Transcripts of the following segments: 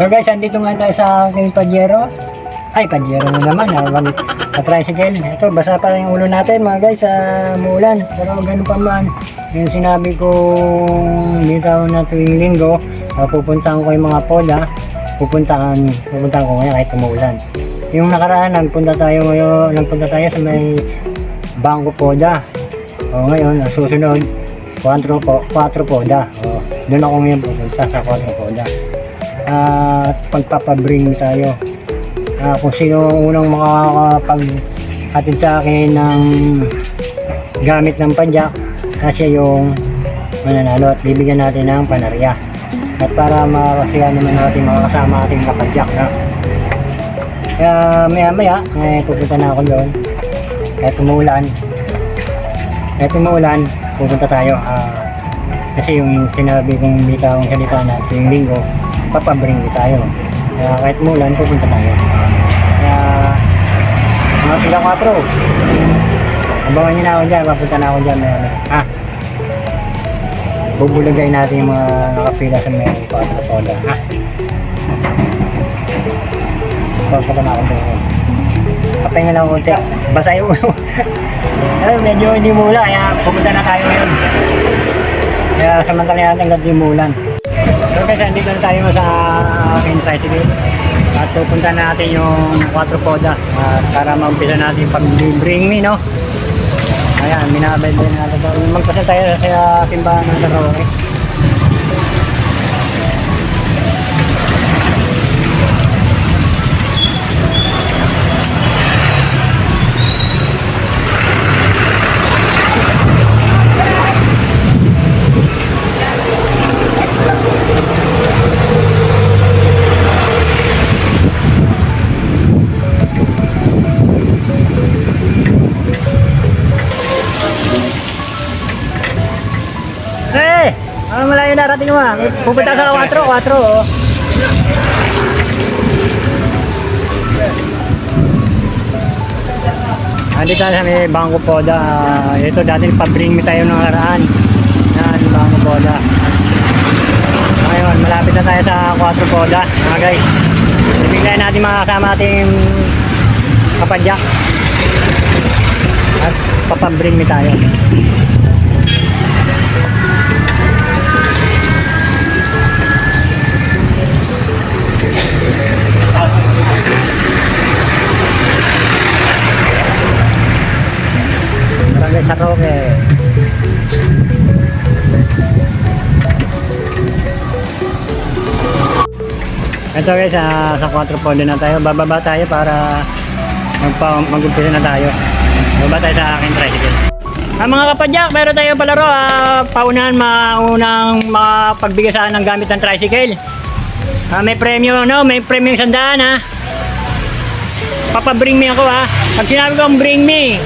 So guys, andito nga tayo sa aking Pajero. Ay, Pajero na naman. Sa tricycle. Ito, basa pa yung ulo natin mga guys sa muulan. Pero ganun pa man. Yung sinabi kong bitaw na tuwing linggo, pupuntahan ko yung mga poda. Pupuntahan ko ngayon kahit umuulan. Yung nakaraan, nagpunta tayo sa may Bangko Poda. O ngayon, ang susunod, 4 poda. O, doon ako ngayon pupunta sa 4 poda. At pagpapabring tayo. Kung sino ang unang makakapaghatid sa akin ng gamit ng padyak, siya yung mananalo at bibigyan natin ng panarya. At para makasiya naman natin makakasama ating kapadyak na. Kaya maya pupunta na ako doon. Kahit umuulan, pupunta tayo. Kasi yung sinabi kong bitawang salita na tuwing linggo, papabring tayo. Kaya kahit umuulan, pupunta tayo. Kaya mga sila 4. Abangan nyo na ako dyan, papunta na ako dyan. Bubulagay natin yung mga nakapila sa may 4 poda. Papunta na ako doon. Kapahinga lang konti. Basa yung ulo. Medyo hindi mula, kaya pupunta na tayo ngayon. Kaya samantala natin hanggang di mulan. So guys, andito na tayo sa aking tricycle. At pupunta na natin yung 4 poda. Para maumpisa natin yung pag-bring me, no? Ayan, minabay din natin. Magpasal tayo sa simbahan ng Sarawak. Malayo na rating mo. Pupunta sa 4, oh. Andito sa may Bangko Poda. Ito dati pa-bring me tayo ng nakaraan. Yan, Bangko Poda. Ngayon, malapit na tayo sa 4 Poda. Guys, biglayan natin makakasama ating kapadyak. At papabring me tayo. Barangay Saroque. Ito guys, sa 4 poda na tayo. Bababa tayo para mag-umpisa na tayo. Bababa tayo sa aking tricycle. Mga kapadyak, meron tayo palaro. Maunang makapagbigay sa ng gamit ng tricycle. May premyo, no? May premyo 100, ha? Papabring me ako, ha? Pag sinabi kong bring me,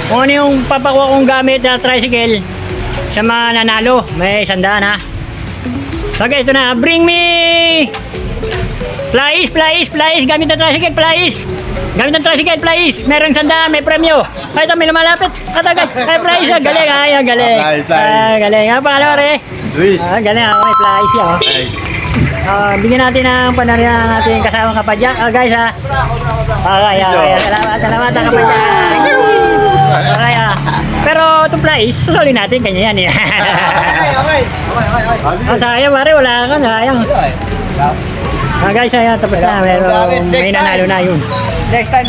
kung ano yung papakuha kong gamit na tricycle sa mananalo, may 100, ha? Okay, ito na. Bring me! Flies! Gamit ng tricycle, flies! Gamit ng tricycle, flies! Merong 100, may premyo. Ay, ito, may lumalapit. Katagay. Ay, flies! Galing, galing. Galing. Pangalawa, re? Luis. Galing, may flies, oh. Bigyan natin ng panarya ng ating kasamang kapadyak. Guys, ha? Salamat kapadyak. Pero itong flies, susulin natin, kanya yan. Sayang, pare, wala ka, sayang. Guys, tapos na, may nanalo na yun. Next time.